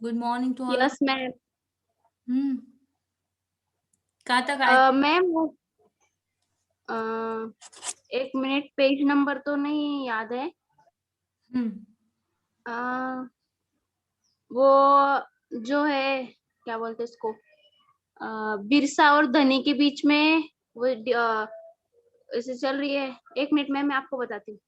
Good morning to all of yes ma'am. हुँ, कहाँ तक आए थे? मैम वो अ, 1 मिनट, पेज नंबर तो नहीं याद है। हुँ, अ, वो जो है क्या बोलते हैं इसको, बिरसा और धनी के बीच में वो ऐसे चल रही है। 1 मिनट मैम, मैं आपको बताती हूँ।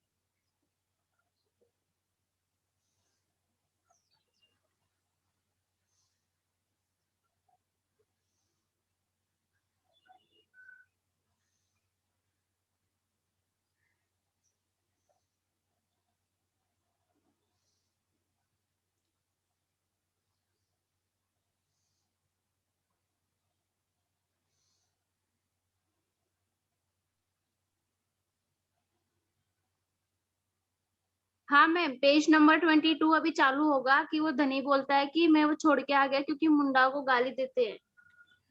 हाँ मैम, पेज नंबर 22 अभी चालू होगा कि वो धनी बोलता है कि मैं वो छोड़ के आ गया क्योंकि मुंडा को गाली देते हैं।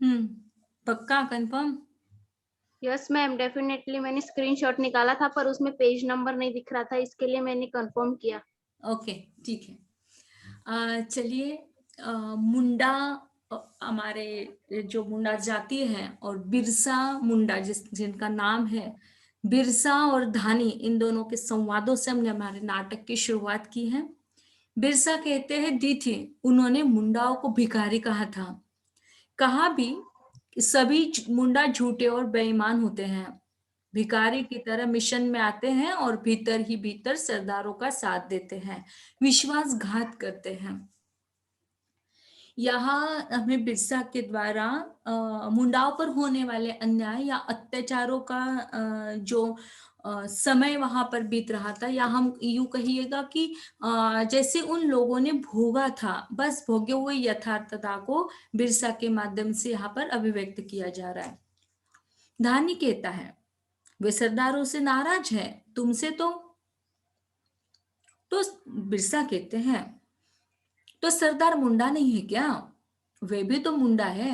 हुँ, पक्का कन्फर्म? यस मैम, डेफिनेटली मैंने स्क्रीनशॉट निकाला था पर उसमें पेज नंबर नहीं दिख रहा था, इसके लिए मैंने कंफर्म किया। ओके, ठीक है। चलिए मुंडा हमारे जो मुंडा जाति है और बिरसा मुंडा जिनका नाम है, बिरसा और धानी इन दोनों के संवादों से हमने हमारे नाटक की शुरुआत की है। बिरसा कहते हैं दी थी, उन्होंने मुंडाओं को भिखारी कहा था। कहा भी कि सभी मुंडा झूठे और बेईमान होते हैं, भिखारी की तरह मिशन में आते हैं और भीतर ही भीतर सरदारों का साथ देते हैं, विश्वासघात करते हैं। यहाँ हमें बिरसा के द्वारा मुंडाओं पर होने वाले अन्याय या अत्याचारों का जो समय वहां पर बीत रहा था, या हम यूं कहिएगा कि जैसे उन लोगों ने भोगा था, बस भोगे हुए यथार्थता को बिरसा के माध्यम से यहाँ पर अभिव्यक्त किया जा रहा है। धानी कहता है वे सरदारों से नाराज है, तुमसे तो बिरसा कहते हैं तो सरदार मुंडा नहीं है क्या? वे भी तो मुंडा है।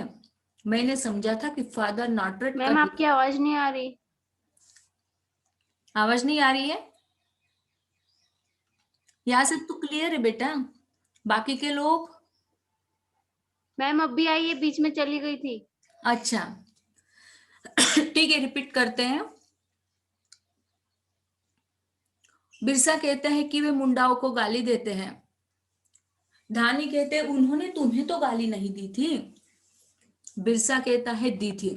मैंने समझा था कि फादर नॉटरेट का मैम आपकी आवाज नहीं आ रही। आवाज नहीं आ रही है? यहाँ से तो क्लियर है बेटा। बाकी के लोग? मैम अब भी आई है, बीच में चली गई थी। अच्छा। ठीक है, रिपीट करते हैं। बिरसा कहते हैं कि वे मुंडाओं को गाली देते हैं। धानी कहते हैं उन्होंने तुम्हें तो गाली नहीं दी थी। बिरसा कहता है दी थी,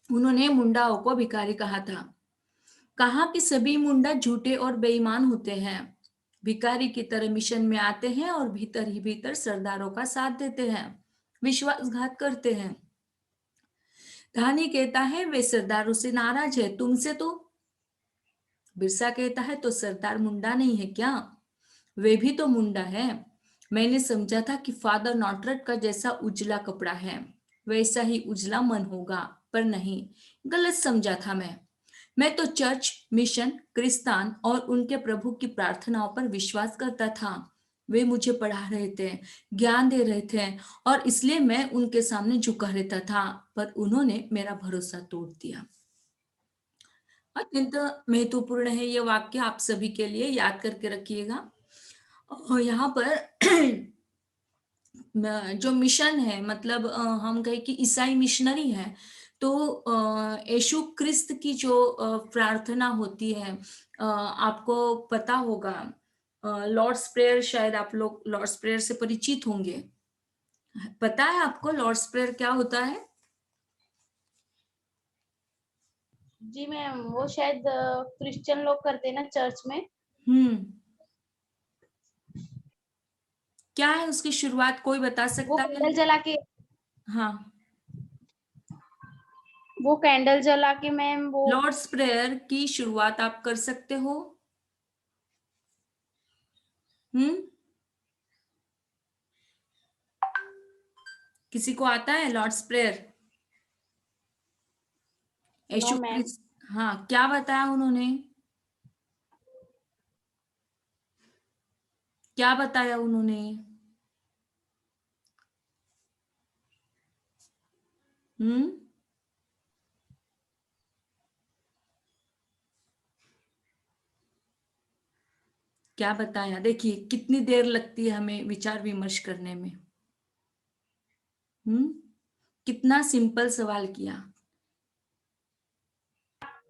उन्होंने मुंडाओं को भिखारी कहा था। कहा कि सभी मुंडा झूठे और बेईमान होते हैं, भिखारी की तरह मिशन में आते हैं और भीतर ही भीतर सरदारों का साथ देते हैं, विश्वासघात करते हैं। धानी कहता है वे सरदारों से नाराज है, तुमसे तो। बिरसा कहता है तो सरदार मुंडा नहीं है क्या? वे भी तो मुंडा है। मैंने समझा था कि फादर नॉटरेट का जैसा उजला कपड़ा है वैसा ही उजला मन होगा, पर नहीं, गलत समझा था मैं तो चर्च, मिशन, क्रिस्तान और उनके प्रभु की प्रार्थनाओं पर विश्वास करता था। वे मुझे पढ़ा रहे थे, ज्ञान दे रहे थे, और इसलिए मैं उनके सामने झुका रहता था, पर उन्होंने मेरा भरोसा तोड़ दिया। अत्यंत महत्वपूर्ण है ये वाक्य, आप सभी के लिए याद करके रखिएगा। और यहाँ पर जो मिशन है, मतलब हम कहें कि ईसाई मिशनरी है, तो यीशु क्रिस्त की जो प्रार्थना होती है, आपको पता होगा, लॉर्ड्स प्रेयर, शायद आप लोग लॉर्ड्स प्रेयर से परिचित होंगे। पता है आपको लॉर्ड्स प्रेयर क्या होता है? जी मैम, वो शायद क्रिश्चियन लोग करते हैं ना चर्च में। हम्म। क्या है उसकी शुरुआत, कोई बता वो सकता है? कैंडल जला के हाँ, वो कैंडल जला के मैम वो। लॉर्ड्स प्रेयर की शुरुआत आप कर सकते हो। हम्म। किसी को आता है लॉर्ड्स प्रेयर? नो यीशु मैम। क्रिस्त, हाँ, क्या बताया उन्होंने? क्या बताया उन्होंने? हम्म। क्या बताया, देखिए कितनी देर लगती है हमें विचार विमर्श करने में। हम्म, कितना सिंपल सवाल किया।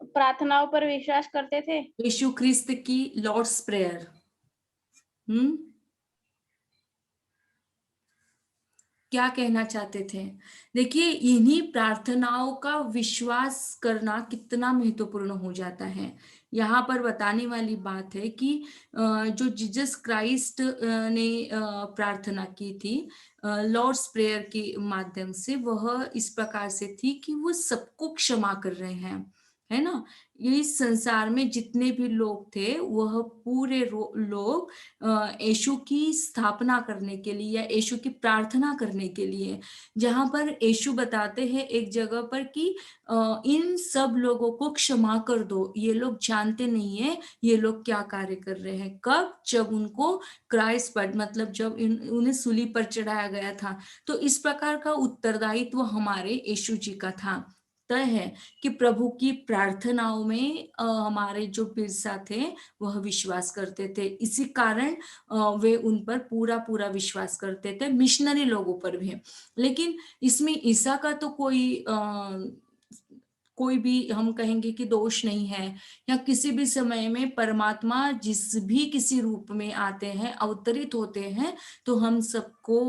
प्रार्थनाओं पर विश्वास करते थे। यीशु ख्रिस्त की लॉर्ड्स प्रेयर। हम्म, क्या कहना चाहते थे? देखिए, इन्हीं प्रार्थनाओं का विश्वास करना कितना महत्वपूर्ण हो जाता है। यहाँ पर बताने वाली बात है कि जो जीसस क्राइस्ट ने प्रार्थना की थी लॉर्ड्स प्रेयर के माध्यम से, वह इस प्रकार से थी कि वो सबको क्षमा कर रहे हैं, है ना। ये इस संसार में जितने भी लोग थे वह पूरे लोग यीशु की स्थापना करने के लिए या यीशु की प्रार्थना करने के लिए, जहां पर यीशु बताते हैं एक जगह पर कि इन सब लोगों को क्षमा कर दो, ये लोग जानते नहीं है ये लोग क्या कार्य कर रहे हैं। कब? जब उनको क्राइस्ट पर, मतलब जब उन्हें सूली पर चढ़ाया गया था। तो इस प्रकार का उत्तरदायित्व हमारे यीशु जी का था। तय है कि प्रभु की प्रार्थनाओं में हमारे जो बिरसा थे वह विश्वास करते थे। इसी कारण वे उन पर पूरा पूरा विश्वास करते थे, मिशनरी लोगों पर भी। लेकिन इसमें ईसा का तो कोई भी हम कहेंगे कि दोष नहीं है, या किसी भी समय में परमात्मा जिस भी किसी रूप में आते हैं, अवतरित होते हैं, तो हम सबको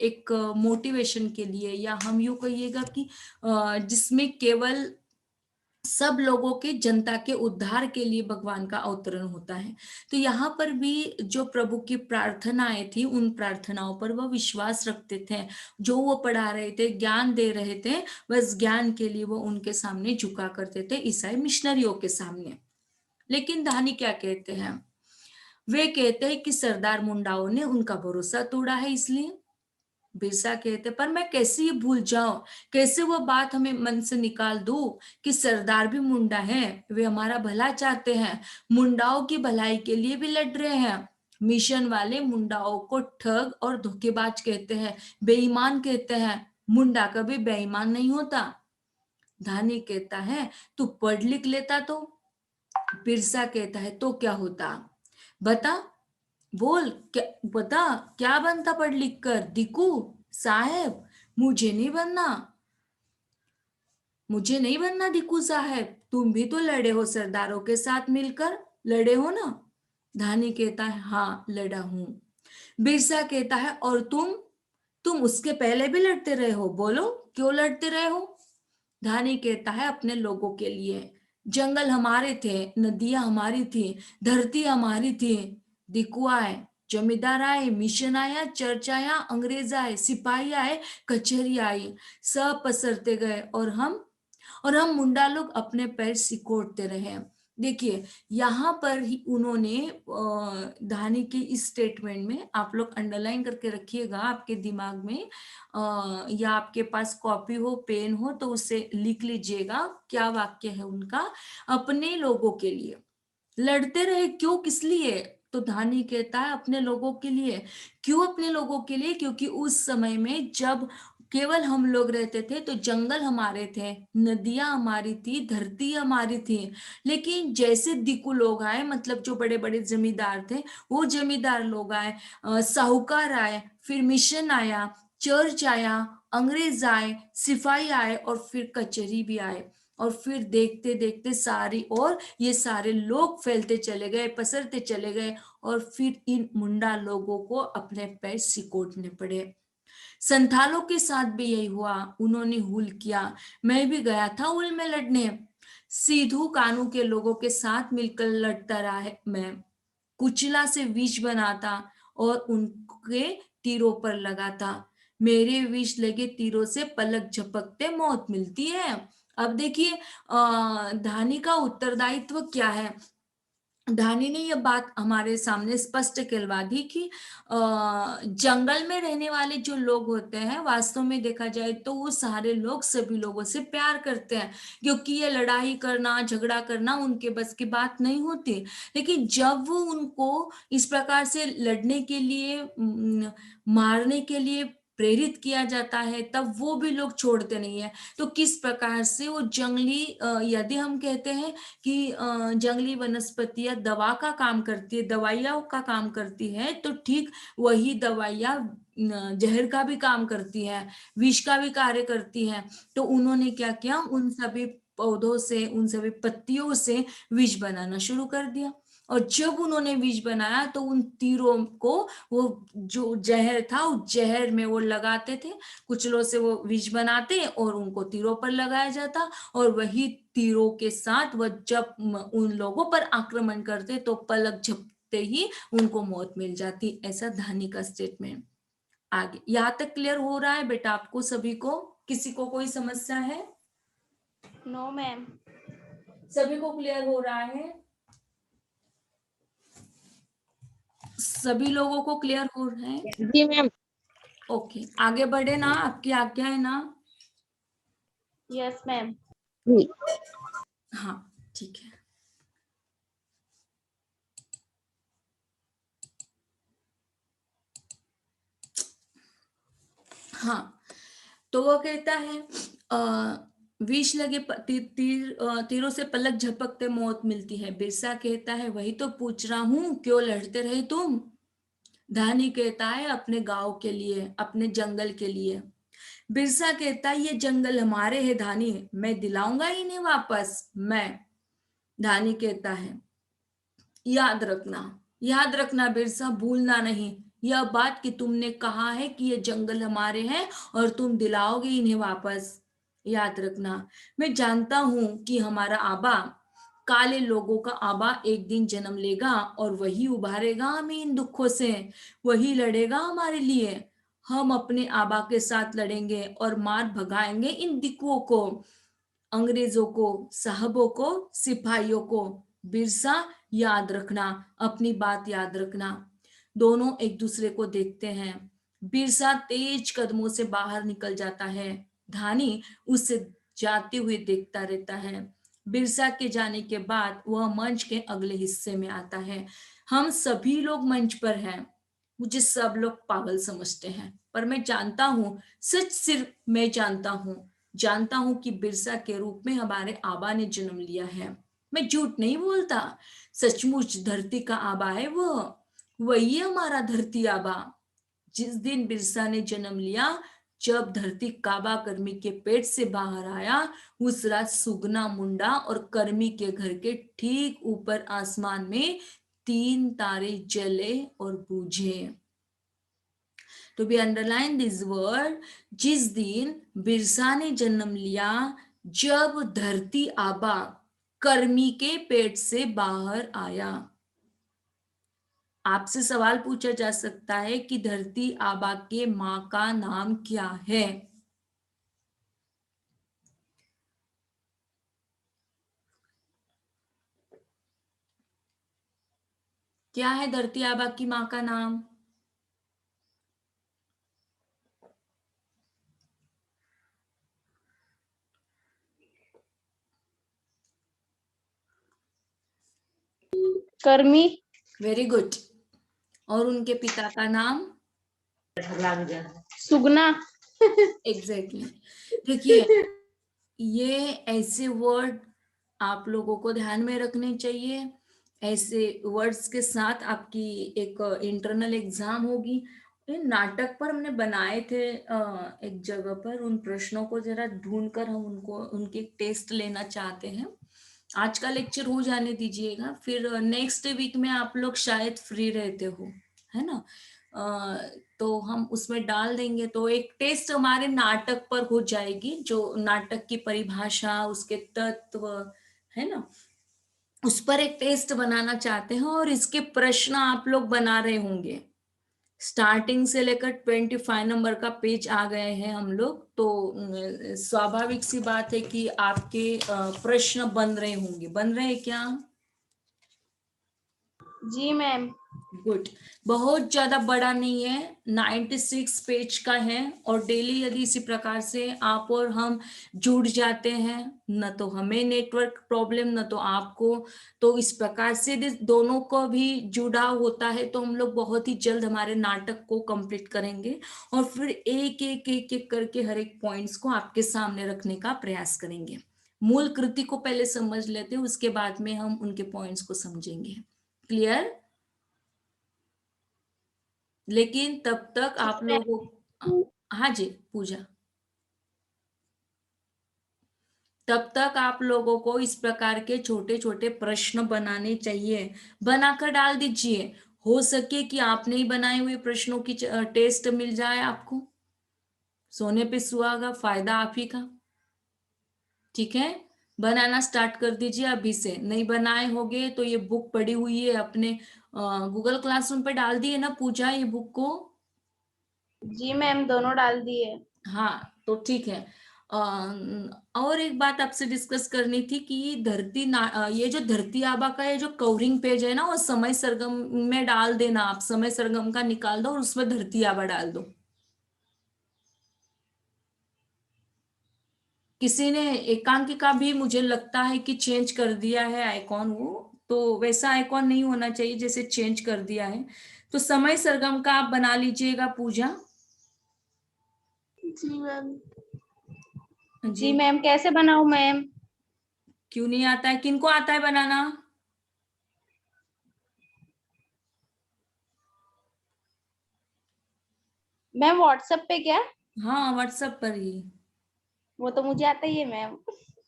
एक मोटिवेशन के लिए, या हम यूं कहिएगा कि जिसमें केवल सब लोगों के, जनता के उद्धार के लिए भगवान का अवतरण होता है। तो यहाँ पर भी जो प्रभु की प्रार्थनाएं थी, उन प्रार्थनाओं पर वह विश्वास रखते थे। जो वो पढ़ा रहे थे, ज्ञान दे रहे थे, बस ज्ञान के लिए वो उनके सामने झुका करते थे, ईसाई मिशनरियों के सामने। लेकिन दानी क्या कहते हैं? वे कहते हैं कि सरदार मुंडाओं ने उनका भरोसा तोड़ा है, इसलिए। बिरसा कहते, पर मैं कैसे ये भूल जाऊं, कैसे वो बात हमें मन से निकाल दूं कि सरदार भी मुंडा है, वे हमारा भला चाहते हैं, मुंडाओं की भलाई के लिए भी लड़ रहे हैं। मिशन वाले मुंडाओं को ठग और धोखेबाज कहते हैं, बेईमान कहते हैं। मुंडा कभी बेईमान नहीं होता। धानी कहता है, तू पढ़ लिख लेता तो। बिरसा कहता है, तो क्या होता, बता, बोल, क्या बता, क्या बनता पढ़ लिख कर? दिकू साहेब? मुझे नहीं बनना, मुझे नहीं बनना दिकू साहेब। तुम भी तो लड़े हो सरदारों के साथ मिलकर, लड़े हो ना? धानी कहता है, हाँ लड़ा हूं। बिरसा कहता है, और तुम उसके पहले भी लड़ते रहे हो, बोलो क्यों लड़ते रहे हो? धानी कहता है, अपने लोगों के लिए। जंगल हमारे थे, नदियां हमारी थी, धरती हमारी थी। दिकू आए, जमींदार आए, मिशन आया, चर्च आया, अंग्रेज आए, सिपाही आए, कचहरी आई, सब पसरते गए, और हम मुंडा लोग अपने पैर सिकोड़ते रहे। देखिए, यहाँ पर ही उन्होंने धानी के इस स्टेटमेंट में, आप लोग अंडरलाइन करके रखिएगा आपके दिमाग में, या आपके पास कॉपी हो, पेन हो, तो उसे लिख लीजिएगा क्या वाक्य है उनका। अपने लोगों के लिए लड़ते रहे, क्यों, किस लिए? तो धानी कहता है, अपने लोगों के लिए। क्यों अपने लोगों के लिए? क्योंकि उस समय में जब केवल हम लोग रहते थे तो जंगल हमारे थे, नदियां हमारी थी, धरती हमारी थी। लेकिन जैसे दिकू लोग आए, मतलब जो बड़े बड़े जमींदार थे, वो जमींदार लोग आए, साहूकार आए, फिर मिशन आया, चर्च आया, अंग्रेज आए, सिपाही आए, और फिर कचहरी भी आए। और फिर देखते देखते सारी और ये सारे लोग फैलते चले गए, पसरते चले गए, और फिर इन मुंडा लोगों को अपने पैर सिकोड़ने पड़े। संथालों के साथ भी यही हुआ, उन्होंने हुल किया। मैं भी गया था हुल में लड़ने, सीधू कानू के लोगों के साथ मिलकर लड़ता रहा है मैं, कुचला से विष बनाता और उनके तीरों पर लगाता। मेरे विष लगे तीरों से पलक झपकते मौत मिलती है। अब देखिए धानी का उत्तरदायित्व क्या है। धानी ने यह बात हमारे सामने स्पष्ट कहलवा दी कि जंगल में रहने वाले जो लोग होते हैं, वास्तव में देखा जाए तो वो सारे लोग सभी लोगों से प्यार करते हैं, क्योंकि ये लड़ाई करना, झगड़ा करना उनके बस की बात नहीं होती। लेकिन जब वो उनको इस प्रकार से लड़ने के लिए, मारने के लिए प्रेरित किया जाता है, तब वो भी लोग छोड़ते नहीं है। तो किस प्रकार से वो जंगली यदि हम कहते हैं कि जंगली वनस्पतियां दवा का काम करती है, दवाइयां का काम करती है, तो ठीक वही दवाइयां जहर का भी काम करती है, विष का भी कार्य करती है। तो उन्होंने क्या किया, उन सभी पौधों से, उन सभी पत्तियों से विष बनाना शुरू कर दिया। और जब उन्होंने विष बनाया तो उन तीरों को, वो जो जहर था उस जहर में वो लगाते थे, कुचलों से वो विष बनाते और उनको तीरों पर लगाया जाता, और वही तीरों के साथ वह जब उन लोगों पर आक्रमण करते तो पलक झपकते ही उनको मौत मिल जाती। ऐसा धानी का स्टेटमेंट। आगे यहाँ तक क्लियर हो रहा है बेटा आपको सभी को? किसी को कोई समस्या है? No ma'am. सभी को क्लियर हो रहा है? सभी लोगों को क्लियर हो रहा है? जी मैम। ओके, आगे बढ़े ना, आपकी आज्ञा है ना? Yes ma'am. जी। हाँ ठीक है। हाँ, तो वो कहता है विष लगे तीरों से पलक झपकते मौत मिलती है। बिरसा कहता है वही तो पूछ रहा हूं, क्यों लड़ते रहे तुम? धानी कहता है अपने गांव के लिए, अपने जंगल के लिए। बिरसा कहता है ये जंगल हमारे हैं धानी, मैं दिलाऊंगा इन्हें वापस, मैं। धानी कहता है याद रखना बिरसा, भूलना नहीं यह बात कि तुमने कहा है कि ये जंगल हमारे हैं और तुम दिलाओगे इन्हें वापस। याद रखना, मैं जानता हूं कि हमारा आबा, काले लोगों का आबा एक दिन जन्म लेगा और वही उभारेगा हमें इन दुखों से, वही लड़ेगा हमारे लिए। हम अपने आबा के साथ लड़ेंगे और मार भगाएंगे इन दिकुओं को, अंग्रेजों को, साहबों को, सिपाहियों को। बिरसा याद रखना, अपनी बात याद रखना। दोनों एक दूसरे को देखते हैं। बिरसा तेज कदमों से बाहर निकल जाता है। धानी उससे जाते हुए देखता रहता है। बिरसा के जाने के बाद वह मंच के अगले हिस्से में आता है। हम सभी लोग मंच पर हैं। मुझे सब लोग पागल समझते हैं, पर मैं जानता हूँ, सच सिर्फ मैं जानता हूं कि बिरसा के रूप में हमारे आबा ने जन्म लिया है। मैं झूठ नहीं बोलता, सचमुच धरती का आबा है वो, वही हमारा धरती आबा। जिस दिन बिरसा ने जन्म लिया, जब धरती काबा कर्मी के पेट से बाहर आया, उस रात सुगना मुंडा और कर्मी के घर के ठीक ऊपर आसमान में 3 तारे जले और बुझे। To be underline this word, जिस दिन बिरसा ने जन्म लिया, जब धरती आबा कर्मी के पेट से बाहर आया। आपसे सवाल पूछा जा सकता है कि धरती आबा के मां का नाम क्या है? क्या है धरती आबा की मां का नाम? कर्मी। Very good. और उनके पिता का नाम? सुगना। एग्जैक्टली। देखिए, ये ऐसे वर्ड आप लोगों को ध्यान में रखने चाहिए। ऐसे वर्ड्स के साथ आपकी एक इंटरनल एग्जाम होगी। नाटक पर हमने बनाए थे एक जगह पर, उन प्रश्नों को जरा ढूंढकर हम उनको उनके टेस्ट लेना चाहते हैं। आज का लेक्चर हो जाने दीजिएगा, फिर नेक्स्ट वीक में आप लोग शायद फ्री रहते हो, है ना? तो हम उसमें डाल देंगे, तो एक टेस्ट हमारे नाटक पर हो जाएगी, जो नाटक की परिभाषा, उसके तत्व, है ना, उस पर एक टेस्ट बनाना चाहते हैं। और इसके प्रश्न आप लोग बना रहे होंगे। स्टार्टिंग से लेकर 25 नंबर का पेज आ गए हैं हम लोग, तो स्वाभाविक सी बात है कि आपके प्रश्न बन रहे होंगे। बन रहे हैं क्या? जी मैम। गुड, बहुत ज्यादा बड़ा नहीं है, 96 पेज का है। और डेली यदि इसी प्रकार से आप और हम जुड़ जाते हैं, न तो हमें नेटवर्क प्रॉब्लम न तो आपको, तो इस प्रकार से यदि दोनों को भी जुड़ाव होता है तो हम लोग बहुत ही जल्द हमारे नाटक को कंप्लीट करेंगे, और फिर एक एक एक एक करके हर एक पॉइंट्स को आपके सामने रखने का प्रयास करेंगे। मूल कृति को पहले समझ लेते हैं, उसके बाद में हम उनके पॉइंट्स को समझेंगे। क्लियर? लेकिन तब तक आप लोगों, हाँ जी पूजा, तब तक आप लोगों को इस प्रकार के छोटे छोटे प्रश्न बनाने चाहिए, बनाकर डाल दीजिए। हो सके कि आपने ही बनाए हुए प्रश्नों की टेस्ट मिल जाए आपको, सोने पे सुहागा, फायदा आप ही का। ठीक है, बनाना स्टार्ट कर दीजिए अभी से। नहीं बनाए होगे तो ये बुक पड़ी हुई है अपने गूगल क्लासरूम पे डाल दिए ना पूजा ये बुक को? जी मैम, दोनों डाल दिए। हाँ तो ठीक है। और एक बात आपसे डिस्कस करनी थी कि ये जो धरती आबा का ये जो कवरिंग पेज है ना, वो समय सरगम में डाल देना। आप समय सरगम का निकाल दो और उसमें धरती आबा डाल दो। किसी ने एकांकिका भी मुझे लगता है कि चेंज कर दिया है आइकॉन, वो तो वैसा आइकॉन नहीं होना चाहिए जैसे चेंज कर दिया है। तो समय सरगम का आप बना लीजिएगा पूजा। जी मैम। जी, जी मैम, कैसे बनाऊं मैम? क्यों नहीं आता है? किनको आता है बनाना? मैम व्हाट्सएप पे क्या? हाँ व्हाट्सएप पर ही। वो तो मुझे आता ही है मैम।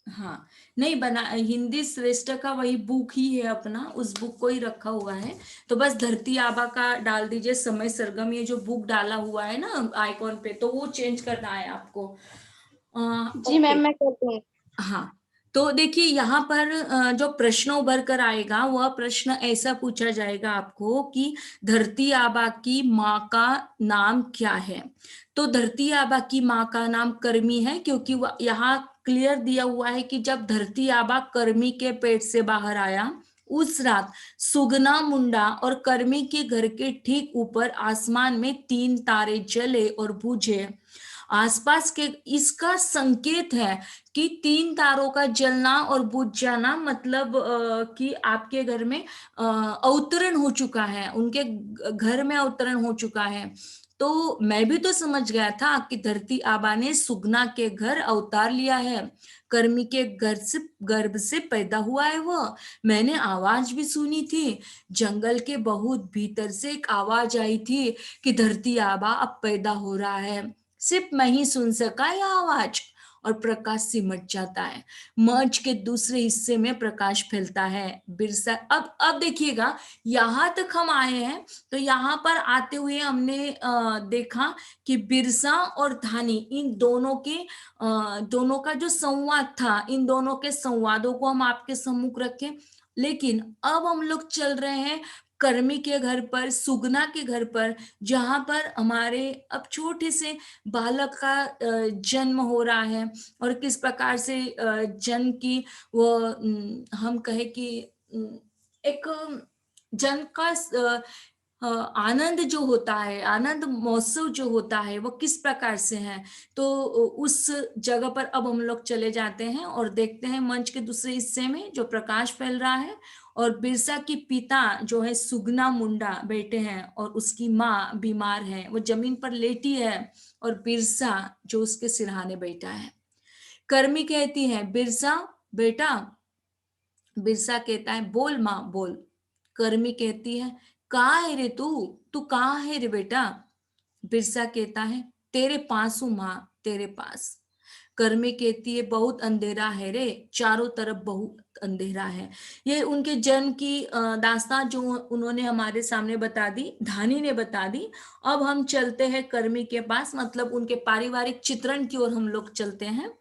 हाँ, नहीं बना, हिंदी श्रेष्ठ का वही बुक ही है अपना, उस बुक को ही रखा हुआ है। तो बस धरती आबा का डाल दीजिए, समय सरगम ये जो बुक डाला हुआ है ना आइकॉन पे, तो वो चेंज करना है आपको। जी मैम, ओके। मैं करती हूँ। हाँ, तो देखिए यहाँ पर जो प्रश्न उभर कर आएगा वह प्रश्न ऐसा पूछा जाएगा आपको कि धरती आबा की माँ का नाम क्या है। तो धरती आबा की माँ का नाम कर्मी है, क्योंकि यहाँ क्लियर दिया हुआ है कि जब धरती आबा कर्मी के पेट से बाहर आया, उस रात सुगना मुंडा और कर्मी के घर के ठीक ऊपर आसमान में 3 तारे जले और बुझे। आसपास के, इसका संकेत है कि 3 तारों का जलना और बुझ जाना मतलब कि आपके घर में अवतरण हो चुका है, उनके घर में अवतरण हो चुका है। तो मैं भी तो समझ गया था कि धरती आबा ने सुगना के घर अवतार लिया है, कर्मी के घर से, गर्भ से पैदा हुआ है वो। मैंने आवाज भी सुनी थी, जंगल के बहुत भीतर से एक आवाज आई थी कि धरती आबा अब पैदा हो रहा है। सिर्फ मैं ही सुन सका यह आवाज, और प्रकाश सिमट जाता है। मंच के दूसरे हिस्से में प्रकाश फैलता है। बिरसा, अब देखिएगा, यहां तक हम आए हैं। तो यहाँ पर आते हुए हमने देखा कि बिरसा और धानी, इन दोनों के दोनों का जो संवाद था, इन दोनों के संवादों को हम आपके सम्मुख रखें। लेकिन अब हम लोग चल रहे हैं कर्मी के घर पर, सुगना के घर पर, जहां पर हमारे अब छोटे से बालक का जन्म हो रहा है। और किस प्रकार से जन्म की वो हम कहे कि एक जन्म का आनंद जो होता है, आनंद महोत्सव जो होता है, वो किस प्रकार से है। तो उस जगह पर अब हम लोग चले जाते हैं और देखते हैं मंच के दूसरे हिस्से में जो प्रकाश फैल रहा है, और बिरसा की पिता जो है सुगना मुंडा बैठे हैं, और उसकी माँ बीमार है, वो जमीन पर लेटी है, और बिरसा जो उसके सिरहाने बैठा है। कर्मी कहती है, बिरसा बेटा। बिरसा कहता है, बोल माँ बोल। कर्मी कहती है, कहाँ है रे तू, तू कहाँ है रे बेटा। बिरसा कहता है, तेरे पास हूं माँ, तेरे पास। कर्मी कहती है, बहुत अंधेरा है रे, चारों तरफ बहुत अंधेरा है। ये उनके जन्म की दास्तान जो उन्होंने हमारे सामने बता दी, धानी ने बता दी। अब हम चलते हैं कर्मी के पास, मतलब उनके पारिवारिक चित्रण की ओर हम लोग चलते हैं।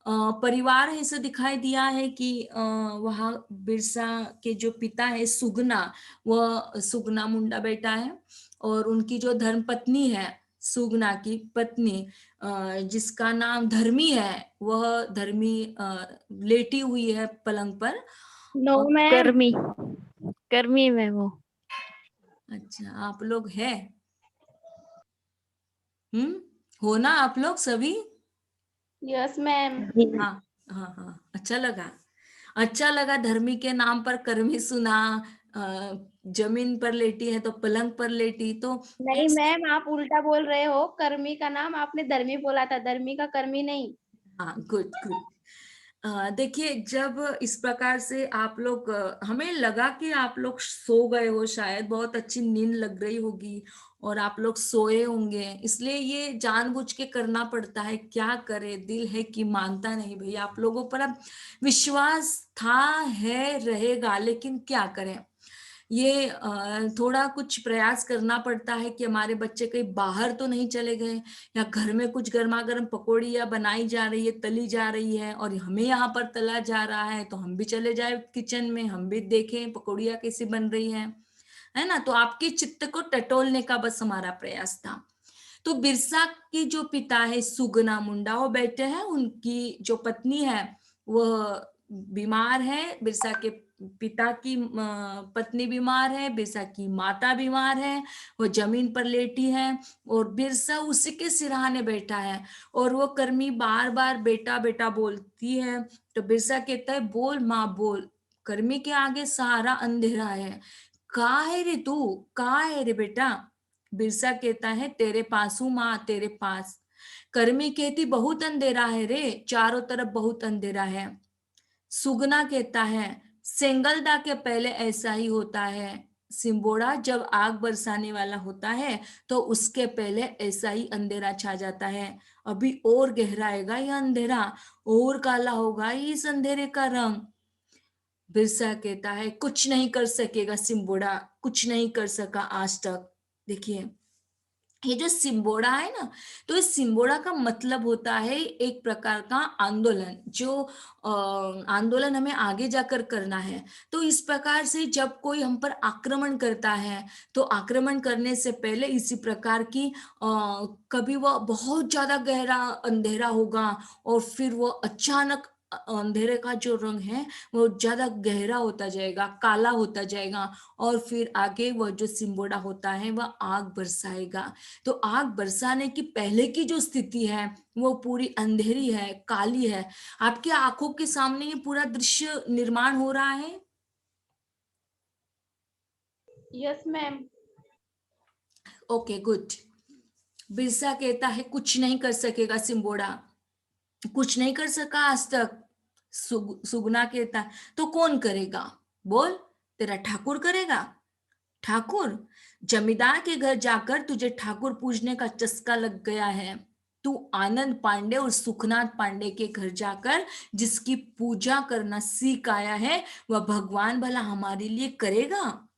परिवार ऐसे दिखाई दिया है कि वहाँ बिरसा के जो पिता है सुगना, वह सुगना मुंडा बेटा है। और उनकी जो धर्म पत्नी है, सुगना की पत्नी, जिसका नाम धर्मी है, वह धर्मी लेटी हुई है पलंग पर। No ma'am. कर्मी कर्मी में वो अच्छा, आप लोग है? हो ना आप लोग सभी? Yes ma'am. हाँ हाँ हाँ, अच्छा लगा। अच्छा लगा, धर्मी के नाम पर कर्मी सुना। जमीन पर लेटी है तो पलंग पर लेटी, तो नहीं मैम, आप उल्टा बोल रहे हो। कर्मी का नाम आपने धर्मी बोला था, धर्मी का कर्मी नहीं। हाँ, गुड गुड। देखिए, जब इस प्रकार से आप लोग, हमें लगा कि आप लोग सो गए हो, शायद बहुत अच्छी नींद लग रही होगी और आप लोग सोए होंगे, इसलिए ये जानबूझ के करना पड़ता है। क्या करे, दिल है कि मानता नहीं भाई। आप लोगों पर अब विश्वास था, है, रहेगा, लेकिन क्या करें, ये थोड़ा कुछ प्रयास करना पड़ता है कि हमारे बच्चे कहीं बाहर तो नहीं चले गए, या घर में कुछ गर्मा गर्म पकौड़ियाँ बनाई जा रही है, तली जा रही है, और हमें यहाँ पर तला जा रहा है, तो हम भी चले जाए किचन में, हम भी देखें पकौड़ियाँ कैसी बन रही है ना। तो आपके चित्त को टटोलने का बस हमारा प्रयास था। तो बिरसा के जो पिता है सुगना मुंडा, वो बैठे हैं, उनकी जो पत्नी है वह बीमार है। बिरसा के पिता की पत्नी बीमार है, बिरसा की माता बीमार है, वो जमीन पर लेटी है और बिरसा उसी के सिरहाने बैठा है। और वो कर्मी बार बार बेटा बेटा बोलती है, तो बिरसा कहता है बोल माँ बोल, कर्मी के आगे सारा अंधेरा है। कहाँ है रे तू, कहाँ है रे बेटा? बिरसा कहता है तेरे पास हूं माँ, तेरे पास। कर्मी कहती बहुत अंधेरा है रे, चारों तरफ बहुत अंधेरा है। सुगना कहता है सेंगलदा के पहले ऐसा ही होता है। सिंबोड़ा जब आग बरसाने वाला होता है तो उसके पहले ऐसा ही अंधेरा छा जाता है। अभी और गहराएगा यह अंधेरा, और काला होगा इस अंधेरे का रंग। बिरसा कहता है कुछ नहीं कर सकेगा सिंबोड़ा, कुछ नहीं कर सका आज तक। देखिए, ये जो सिम्बोड़ा है ना, तो इस सिम्बोड़ा का मतलब होता है एक प्रकार का आंदोलन, जो आंदोलन हमें आगे जाकर करना है। तो इस प्रकार से जब कोई हम पर आक्रमण करता है, तो आक्रमण करने से पहले इसी प्रकार की कभी वह बहुत ज्यादा गहरा अंधेरा होगा, और फिर वो अचानक अंधेरे का जो रंग है वो ज्यादा गहरा होता जाएगा, काला होता जाएगा, और फिर आगे वह जो सिम्बोड़ा होता है वह आग बरसाएगा। तो आग बरसाने की पहले की जो स्थिति है वो पूरी अंधेरी है, काली है। आपकी आंखों के सामने ये पूरा दृश्य निर्माण हो रहा है। Yes ma'am. Okay good. Birsa कहता है कुछ नहीं कर सकेगा सिम्बोड़ा, कुछ नहीं कर सका आज तक। सुगना कहता है तो कौन करेगा, बोल, तेरा ठाकुर करेगा। ठाकुर, जमींदार के घर जाकर तुझे ठाकुर पूजने का चस्का लग गया है। तू आनंद पांडे और सुखनाथ पांडे के घर जाकर जिसकी पूजा करना सीख आया है, वह भगवान भला हमारे लिए करेगा?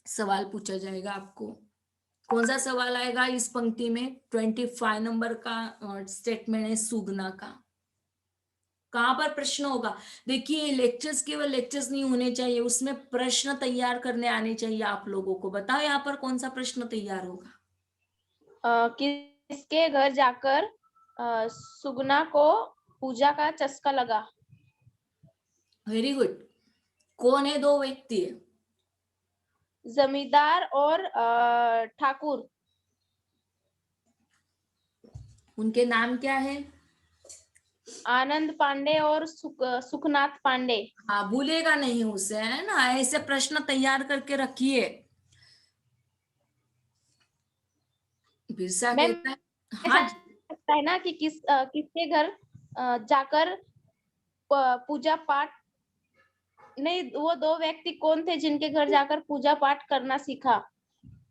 सवाल पूछा जाएगा आपको। कौन सा सवाल आएगा इस पंक्ति में? 25 नंबर का स्टेटमेंट है सुगना का। कहाँ पर प्रश्न होगा? देखिए, लेक्चर्स केवल लेक्चर्स नहीं होने चाहिए, उसमें प्रश्न तैयार करने आने चाहिए आप लोगों को। बताओ यहाँ पर कौन सा प्रश्न तैयार होगा? किसके घर जाकर सुगना को पूजा का चस्का लगा? Very good. कौन है दो व्यक्ति है? जमींदार और ठाकुर। उनके नाम क्या है? आनंद पांडे और सुखनाथ पांडे। हाँ, भूलेगा नहीं उसे, है ना। ऐसे प्रश्न तैयार करके रखिए। बिरसा मैम, कहता है, हाँ ऐसा लगता है ना कि किसके घर जाकर पूजा पाठ, नहीं, वो दो व्यक्ति कौन थे जिनके घर जाकर पूजा पाठ करना सीखा?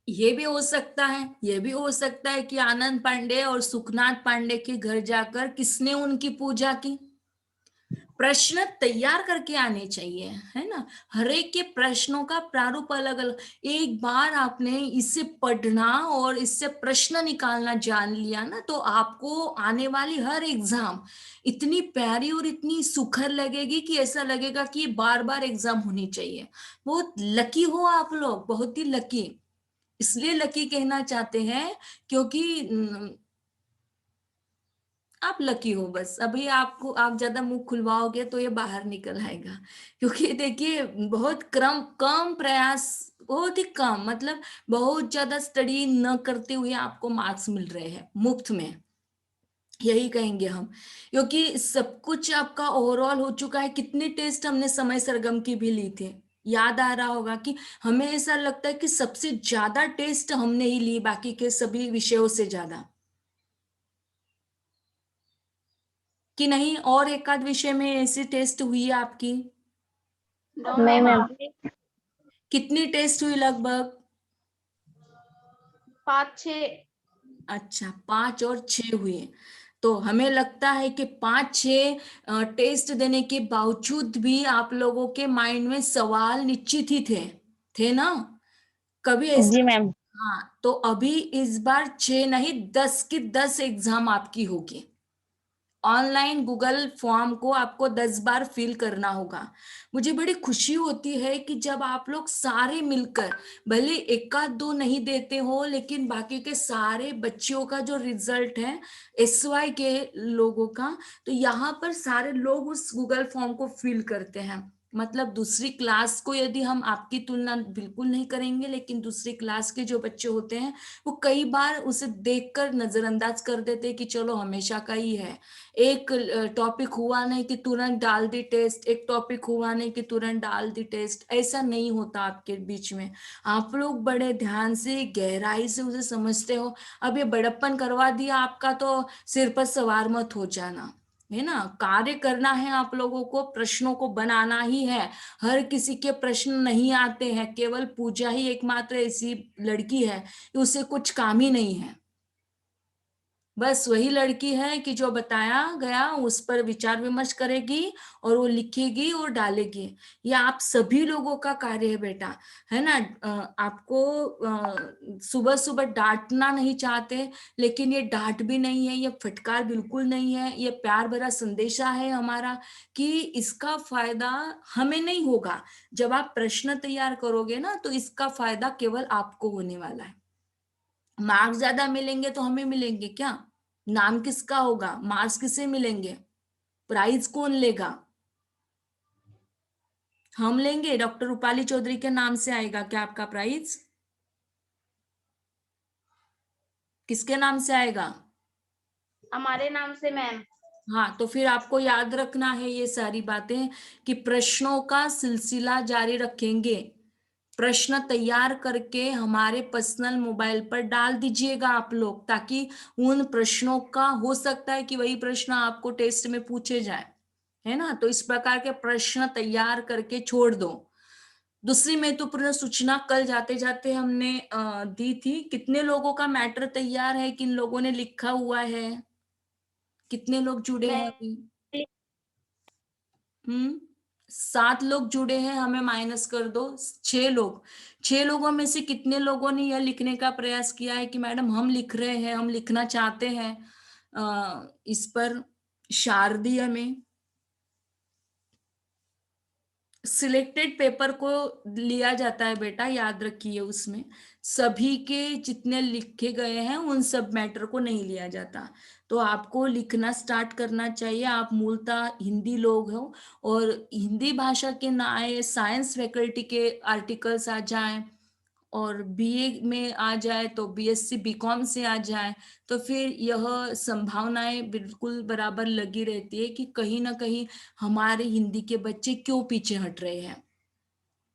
ये भी हो सकता है, ये भी हो सकता है कि आनंद पांडे और सुखनाथ पांडे के घर जाकर किसने उनकी पूजा की। प्रश्न तैयार करके आने चाहिए, है ना। हर एक के प्रश्नों का प्रारूप अलग अलग। एक बार आपने इसे पढ़ना और इससे प्रश्न निकालना जान लिया ना, तो आपको आने वाली हर एग्जाम इतनी प्यारी और इतनी सुखद लगेगी कि ऐसा लगेगा कि बार बार एग्जाम होनी चाहिए। बहुत लकी हो आप लोग, बहुत ही लकी। इसलिए लकी कहना चाहते हैं क्योंकि आप लकी हो। बस अभी आपको, आप ज्यादा मुंह खुलवाओगे तो ये बाहर निकल आएगा। क्योंकि देखिए, बहुत कम प्रयास बहुत ही कम, मतलब बहुत ज्यादा स्टडी न करते हुए आपको मार्क्स मिल रहे हैं मुफ्त में, यही कहेंगे हम, क्योंकि सब कुछ आपका ओवरऑल हो चुका है। कितने टेस्ट हमने समय सरगम की भी ली थी, याद आ रहा होगा कि हमें ऐसा लगता है कि सबसे ज्यादा टेस्ट हमने ही लिए बाकी के सभी विषयों से ज्यादा, कि नहीं? और एक आध विषय में ऐसी टेस्ट हुई है आपकी? नो नहीं मैम, मैम। कितनी टेस्ट हुई लगभग? 5-6। अच्छा, 5 और 6 हुए। तो हमें लगता है कि 5-6 टेस्ट देने के बावजूद भी आप लोगों के माइंड में सवाल निश्चित ही थे ना? कभी ऐसा? जी मैम। हाँ, तो अभी इस बार 6 नहीं, 10 की 10 एग्जाम आपकी होगी। ऑनलाइन गूगल फॉर्म को आपको 10 बार फिल करना होगा। मुझे बड़ी खुशी होती है कि जब आप लोग सारे मिलकर, भले एक आध दो नहीं देते हो, लेकिन बाकी के सारे बच्चियों का जो रिजल्ट है, एसवाई के लोगों का, तो यहाँ पर सारे लोग उस गूगल फॉर्म को फिल करते हैं। मतलब दूसरी क्लास को यदि हम आपकी तुलना बिल्कुल नहीं करेंगे, लेकिन दूसरी क्लास के जो बच्चे होते हैं वो कई बार उसे देखकर नजरअंदाज कर देते हैं कि चलो हमेशा का ही है, एक टॉपिक हुआ नहीं कि तुरंत डाल दी टेस्ट, एक टॉपिक हुआ नहीं कि तुरंत डाल दी टेस्ट। ऐसा नहीं होता आपके बीच में। आप लोग बड़े ध्यान से गहराई से उसे समझते हो। अब ये बड़प्पन करवा दिया आपका तो सिर पर सवार मत हो जाना, है ना? कार्य करना है आप लोगों को, प्रश्नों को बनाना ही है। हर किसी के प्रश्न नहीं आते हैं, केवल पूजा ही एकमात्र ऐसी लड़की है कि उसे कुछ काम ही नहीं है। बस वही लड़की है कि जो बताया गया उस पर विचार विमर्श करेगी और वो लिखेगी और डालेगी। ये आप सभी लोगों का कार्य है बेटा, है ना? आपको सुबह सुबह डांटना नहीं चाहते, लेकिन ये डांट भी नहीं है, ये फटकार बिल्कुल नहीं है, ये प्यार भरा संदेशा है हमारा कि इसका फायदा हमें नहीं होगा। जब आप प्रश्न तैयार करोगे ना, तो इसका फायदा केवल आपको होने वाला है। मार्क्स ज्यादा मिलेंगे तो हमें मिलेंगे क्या? नाम किसका होगा? मार्क्स किसे मिलेंगे? प्राइज कौन लेगा? हम लेंगे। डॉक्टर रूपाली चौधरी के नाम से आएगा क्या आपका प्राइज? किसके नाम से आएगा? हमारे नाम से मैम। हाँ, तो फिर आपको याद रखना है ये सारी बातें, कि प्रश्नों का सिलसिला जारी रखेंगे। प्रश्न तैयार करके हमारे पर्सनल मोबाइल पर डाल दीजिएगा आप लोग, ताकि उन प्रश्नों का हो सकता है कि वही प्रश्न आपको टेस्ट में पूछे जाए, है ना? तो इस प्रकार के प्रश्न तैयार करके छोड़ दो। दूसरी महत्वपूर्ण सूचना कल जाते जाते हमने दी थी। कितने लोगों का मैटर तैयार है? किन लोगों ने लिखा हुआ है? कितने लोग जुड़े हैं मैं अभी? 7 लोग जुड़े हैं, हमें माइनस कर दो 6 लोग। 6 लोगों में से कितने लोगों ने यह लिखने का प्रयास किया है कि मैडम हम लिख रहे हैं, हम लिखना चाहते हैं इस पर शारदीय में? सिलेक्टेड पेपर को लिया जाता है बेटा, याद रखिए। उसमें सभी के जितने लिखे गए हैं उन सब मैटर को नहीं लिया जाता। तो आपको लिखना स्टार्ट करना चाहिए। आप मूलतः हिंदी लोग हो, और हिंदी भाषा के ना आए, साइंस फैकल्टी के आर्टिकल्स आ जाएं, और बीए में आ जाए तो बीएससी बीकॉम से आ जाए, तो फिर यह संभावनाएं बिल्कुल बराबर लगी रहती है कि कहीं ना कहीं हमारे हिंदी के बच्चे क्यों पीछे हट रहे हैं,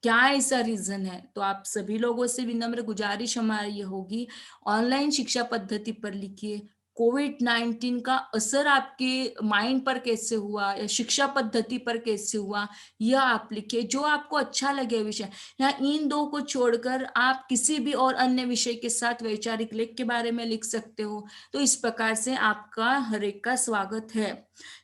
क्या ऐसा रीजन है। तो आप सभी लोगों से विनम्र गुजारिश हमारी ये होगी, ऑनलाइन शिक्षा पद्धति पर लिखिए। कोविड-19 का असर आपके माइंड पर कैसे हुआ या शिक्षा पद्धति पर कैसे हुआ, यह आप लिखिए। जो आपको अच्छा लगे विषय, या इन दो को छोड़कर आप किसी भी और अन्य विषय के साथ वैचारिक लेख के बारे में लिख सकते हो। तो इस प्रकार से आपका हर एक का स्वागत है।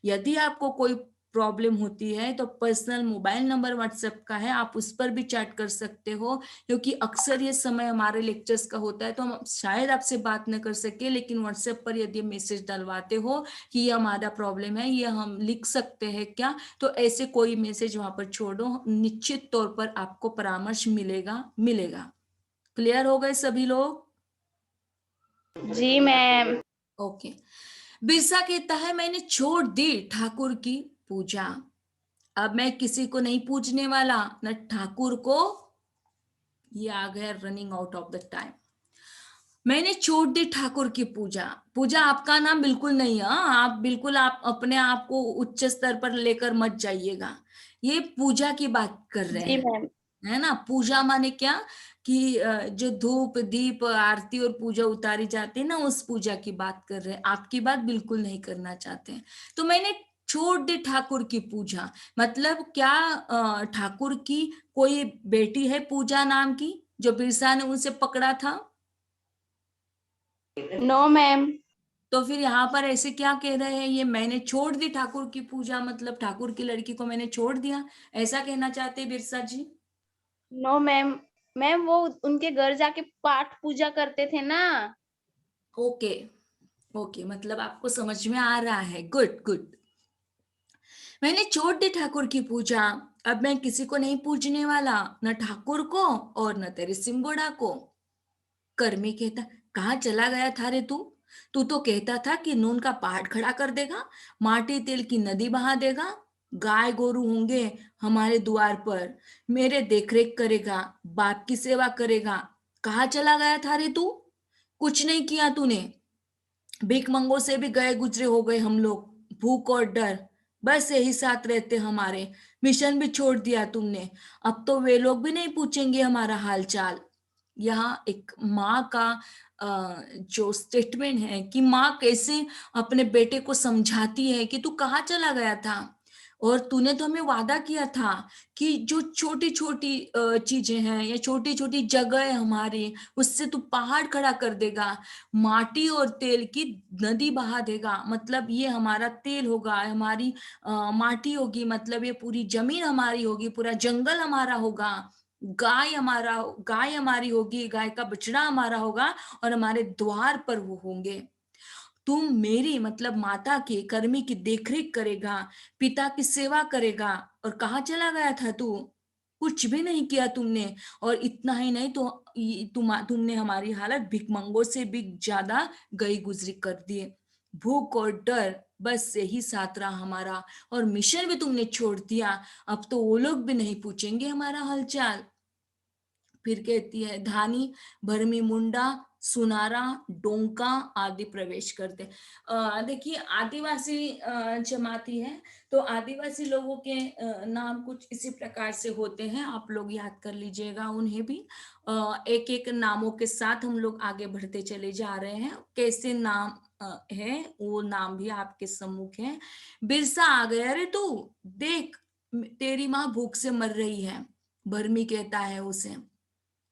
यदि आपको कोई प्रॉब्लम होती है तो पर्सनल मोबाइल नंबर व्हाट्सएप का है, आप उस पर भी चैट कर सकते हो। क्योंकि अक्सर ये समय हमारे लेक्चर्स का होता है तो हम शायद आपसे बात न कर सके, लेकिन व्हाट्सएप पर यदि मैसेज डलवाते हो कि ये हमारा प्रॉब्लम है, ये हम लिख सकते हैं क्या, तो ऐसे कोई मैसेज वहां पर छोड़ो, निश्चित तौर पर आपको परामर्श मिलेगा मिलेगा। क्लियर हो गए सभी लोग? जी मैम। ओके। बिरसा कहता है मैंने छोड़ दी ठाकुर की पूजा, अब मैं किसी को नहीं पूजने वाला, न ठाकुर को ये आ गया running out of the time. मैंने छोड़ दी ठाकुर की पूजा। पूजा आपका नाम बिल्कुल नहीं है, हाँ? आप बिल्कुल आप अपने आप को उच्च स्तर पर लेकर मत जाइएगा। ये पूजा की बात कर रहे जी हैं, मैम। है ना। पूजा माने क्या कि जो धूप दीप आरती और पूजा उतारी जाती है ना, उस पूजा की बात कर रहे हैं। आपकी बात बिल्कुल नहीं करना चाहते हैं। तो मैंने छोड़ दी ठाकुर की पूजा, मतलब क्या ठाकुर की कोई बेटी है पूजा नाम की, जो बिरसा ने उनसे पकड़ा था? No ma'am. तो फिर यहाँ पर ऐसे क्या कह रहे हैं, ये मैंने छोड़ दी ठाकुर की पूजा, मतलब ठाकुर की लड़की को मैंने छोड़ दिया, ऐसा कहना चाहते हैं Birsa ji? No ma'am. Ma'am वो उनके घर जाके पाठ पूजा करते थे ना। ओके, ओके, मतलब आपको समझ में आ रहा है। Good good. मैंने छोड़ दी ठाकुर की पूजा, अब मैं किसी को नहीं पूजने वाला, न ठाकुर को और न तेरे सिंगोड़ा को। कर्मी कहता, कहाँ चला गया था रे तू? तू तो कहता था कि नून का पहाड़ खड़ा कर देगा, माटी तेल की नदी बहा देगा, गाय गोरू होंगे हमारे द्वार पर, मेरे देखरेख करेगा, बाप की सेवा करेगा। कहाँ चला गया था रे तू? कुछ नहीं किया तूने। भीख मंगों से भी गए गुजरे हो गए हम लोग, भूख और डर बस यही साथ रहते हमारे। मिशन भी छोड़ दिया तुमने, अब तो वे लोग भी नहीं पूछेंगे हमारा हाल चाल। यहाँ एक माँ का जो स्टेटमेंट है कि माँ कैसे अपने बेटे को समझाती है कि तू कहाँ चला गया था, और तूने तो हमें वादा किया था कि जो छोटी छोटी चीजें हैं या छोटी छोटी जगह है हमारी, उससे तू पहाड़ खड़ा कर देगा, माटी और तेल की नदी बहा देगा, मतलब ये हमारा तेल होगा, हमारी माटी होगी, मतलब ये पूरी जमीन हमारी होगी, पूरा जंगल हमारा होगा, गाय हमारी होगी, गाय का बछड़ा हमारा होगा, और हमारे द्वार पर वो होंगे। तुम मेरी मतलब माता की कर्मी की देखरेख करेगा, पिता की सेवा करेगा। और कहाँ चला गया था तू? कुछ भी नहीं किया तुमने। और इतना ही नहीं तो तुमने हमारी हालत भिखमंगों से भी ज्यादा गई गुजरी कर दिए। भूख और डर बस यही साथ रहा हमारा, और मिशन भी तुमने छोड़ दिया, अब तो वो लोग भी नहीं पूछेंगे हमारा हालचाल। फिर कहती है, धानी भरमी मुंडा सुनारा डोंका आदि प्रवेश करते। देखिए आदिवासी जमाती है, तो आदिवासी लोगों के नाम कुछ इसी प्रकार से होते हैं, आप लोग याद कर लीजिएगा उन्हें भी। एक एक नामों के साथ हम लोग आगे बढ़ते चले जा रहे हैं, कैसे नाम है वो नाम भी आपके सम्मुख है। बिरसा आ गया रे तू, देख तेरी माँ भूख से मर रही है, भरमी कहता है उसे।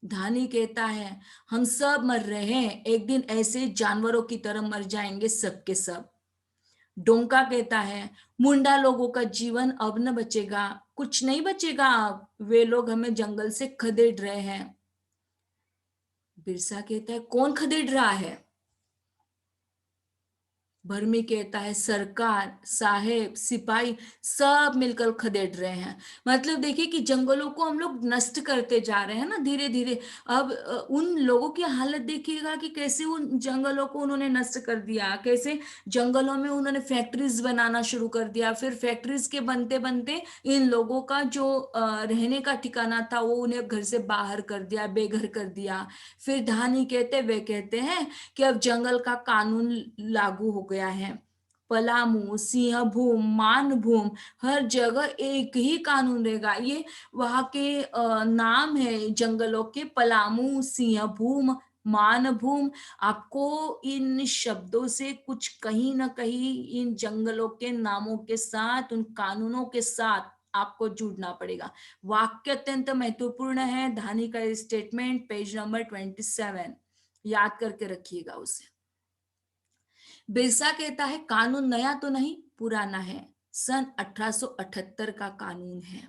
धानी कहता है, हम सब मर रहे हैं, एक दिन ऐसे जानवरों की तरह मर जाएंगे सब के सब। डोंका कहता है, मुंडा लोगों का जीवन अब न बचेगा, कुछ नहीं बचेगा अब, वे लोग हमें जंगल से खदेड़ रहे हैं। बिरसा कहता है, कौन खदेड़ रहा है? भरमी कहता है, सरकार साहेब सिपाही सब मिलकर खदेड़ रहे हैं। मतलब देखिए कि जंगलों को हम लोग नष्ट करते जा रहे हैं ना धीरे धीरे। अब उन लोगों की हालत देखिएगा कि कैसे उन जंगलों को उन्होंने नष्ट कर दिया, कैसे जंगलों में उन्होंने फैक्ट्रीज बनाना शुरू कर दिया, फिर फैक्ट्रीज के बनते बनते इन लोगों का जो रहने का ठिकाना था वो उन्हें घर से बाहर कर दिया, बेघर कर दिया। फिर धानी कहते वे कहते हैं कि अब जंगल का कानून लागू हो गया है। पलामू सिंहभूम मानभूम हर जगह एक ही कानून रहेगा। ये वहां के नाम है जंगलों के, पलामू सिंहभूम मानभूम। आपको इन शब्दों से कुछ कहीं ना कहीं इन जंगलों के नामों के साथ, उन कानूनों के साथ आपको जुड़ना पड़ेगा। वाक्य अत्यंत महत्वपूर्ण है, धानी का स्टेटमेंट पेज नंबर 27, याद करके रखिएगा उसे। बिरसा कहता है, कानून नया तो नहीं पुराना है, सन 1878 का कानून है।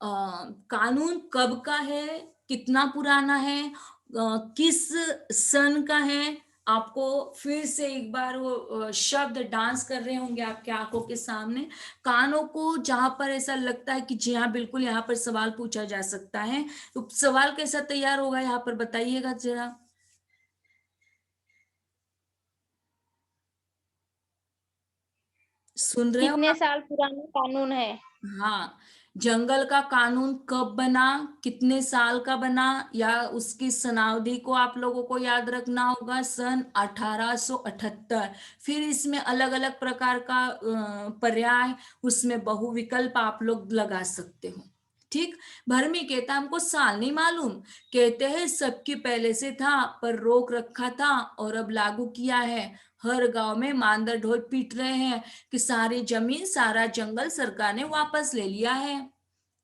कानून कब का है, कितना पुराना है, किस सन का है? आपको फिर से एक बार वो शब्द डांस कर रहे होंगे आपके आंखों के सामने, कानों को जहां पर ऐसा लगता है कि जी हाँ बिल्कुल यहाँ पर सवाल पूछा जा सकता है। तो सवाल कैसा तैयार होगा यहाँ पर बताइएगा जरा, सुन रहे हो कितने आप? साल पुराना कानून है? हाँ, जंगल का कानून कब बना, कितने साल का बना, या उसकी सनावधि को आप लोगों को याद रखना होगा, सन 1878। फिर इसमें अलग अलग प्रकार का पर्याय, उसमें बहुविकल्प आप लोग लगा सकते हो। ठीक। भरमी कहता हमको साल नहीं मालूम, कहते हैं सबकी पहले से था पर रोक रखा था और अब लागू किया है। हर गांव में मांदर ढोल पीट रहे हैं कि सारी जमीन सारा जंगल सरकार ने वापस ले लिया है।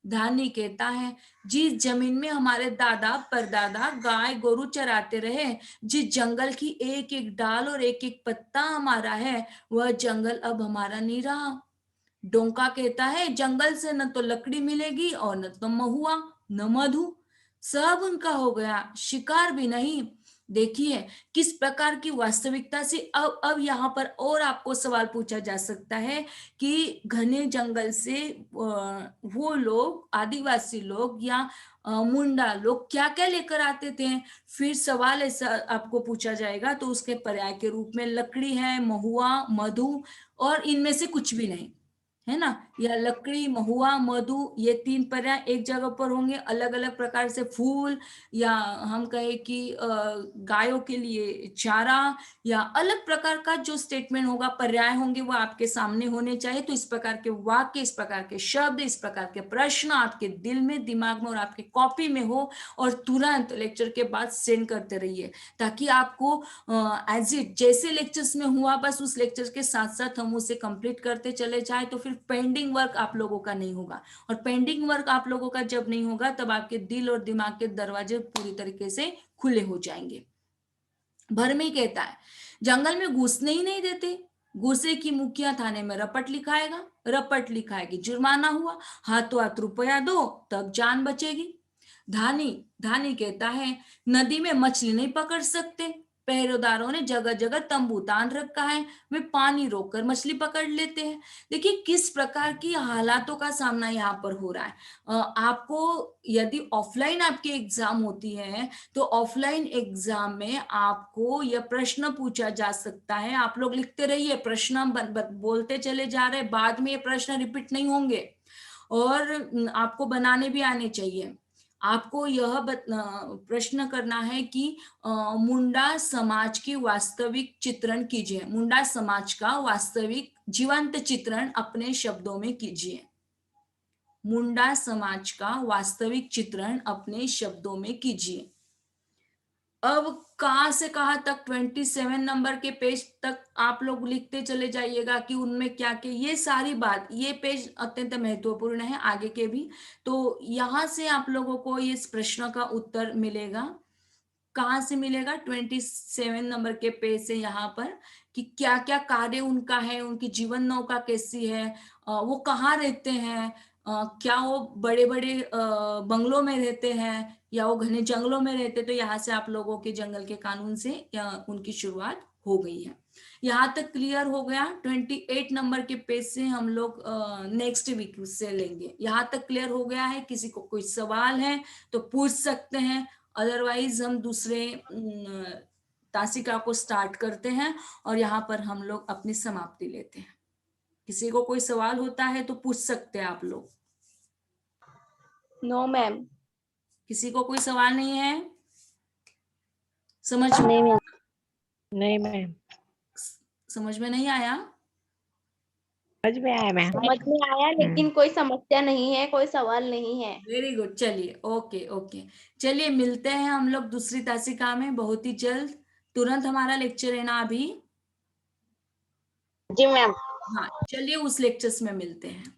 धानी कहता है जिस जमीन में हमारे दादा परदादा गाय गोरू चराते रहे, जिस जंगल की एक एक डाल और एक एक पत्ता हमारा है, वह जंगल अब हमारा नहीं रहा। डोंका कहता है जंगल से न तो लकड़ी मिलेगी और न तो महुआ न मधु, सब उनका हो गया, शिकार भी नहीं। देखिए किस प्रकार की वास्तविकता से अब यहाँ पर और आपको सवाल पूछा जा सकता है कि घने जंगल से वो लोग आदिवासी लोग या मुंडा लोग क्या क्या लेकर आते थे। फिर सवाल ऐसा आपको पूछा जाएगा तो उसके पर्याय के रूप में लकड़ी है, महुआ, मधु और इनमें से कुछ भी नहीं, है ना। या लकड़ी, महुआ, मधु, ये तीन पर्याय एक जगह पर होंगे। अलग अलग प्रकार से फूल, या हम कहें कि गायों के लिए चारा, या अलग प्रकार का जो स्टेटमेंट होगा, पर्याय होंगे, वो आपके सामने होने चाहिए। तो इस प्रकार के वाक्य, इस प्रकार के शब्द, इस प्रकार के प्रश्न आपके दिल में, दिमाग में और आपके कॉपी में हो, और तुरंत लेक्चर के बाद सेंड करते रहिए, ताकि आपको एज इट जैसे लेक्चर्स में हुआ बस उस लेक्चर के साथ साथ हम उसे कंप्लीट करते चले जाए, तो फिर पेंडिंग वर्क आप लोगों का नहीं होगा। और पेंडिंग वर्क आप लोगों का जब नहीं होगा तब आपके दिल और दिमाग के दरवाजे पूरी तरीके से खुले हो जाएंगे। भरमी कहता है जंगल में घुसने ही नहीं देते, घुसे की मुखिया थाने में रपट लिखाएगा, रपट लिखाएगी जुर्माना हुआ, हाथों हाथ रुपया दो तब जान बचेगी। धानी धानी कहता है नदी में मछली नहीं पकड़ सकते, पहरेदारों ने जगह जगह तंबू तान रखा है, वे पानी रोककर मछली पकड़ लेते हैं। देखिए किस प्रकार की हालातों का सामना यहाँ पर हो रहा है। आपको यदि ऑफलाइन आपकी एग्जाम होती है तो ऑफलाइन एग्जाम में आपको यह प्रश्न पूछा जा सकता है, आप लोग लिखते रहिए, प्रश्न बोलते चले जा रहे, बाद में ये प्रश्न रिपीट नहीं होंगे, और आपको बनाने भी आने चाहिए। आपको यह प्रश्न करना है कि मुंडा समाज की वास्तविक चित्रण कीजिए, मुंडा समाज का वास्तविक जीवंत चित्रण अपने शब्दों में कीजिए। मुंडा समाज का वास्तविक चित्रण अपने शब्दों में कीजिए। अब कहां से कहां तक 27 नंबर के पेज तक आप लोग लिखते चले जाइएगा कि उनमें क्या क्या, ये सारी बात, ये पेज अत्यंत महत्वपूर्ण है आगे के भी। तो यहां से आप लोगों को इस प्रश्न का उत्तर मिलेगा। कहाँ से मिलेगा? 27 नंबर के पेज से, यहाँ पर कि क्या क्या कार्य उनका है, उनकी जीवन नौका कैसी है, वो कहाँ रहते हैं, क्या वो बड़े बड़े बंगलों में रहते हैं या वो घने जंगलों में रहते। तो यहाँ से आप लोगों के जंगल के कानून से उनकी शुरुआत हो गई है। यहाँ तक क्लियर हो गया। 28 नंबर के पेज से हम लोग नेक्स्ट वीक से लेंगे। यहाँ तक क्लियर हो गया है? किसी को कोई सवाल है तो पूछ सकते हैं, अदरवाइज हम दूसरे तासिका को स्टार्ट करते हैं और यहाँ पर हम लोग अपनी समाप्ति लेते हैं। किसी को कोई सवाल होता है तो पूछ सकते हैं आप लोग। No ma'am. किसी को कोई सवाल नहीं है? समझ नहीं मैम। नहीं मैम, समझ में नहीं आया? समझ में आया मैम। समझ में आया, लेकिन कोई समस्या नहीं है, कोई सवाल नहीं है। वेरी गुड, चलिए ओके ओके। चलिए मिलते हैं हम लोग दूसरी तासिका में बहुत ही जल्द। तुरंत हमारा लेक्चर है ना अभी? जी मैम। हाँ चलिए उस लेक्चर्स में मिलते हैं।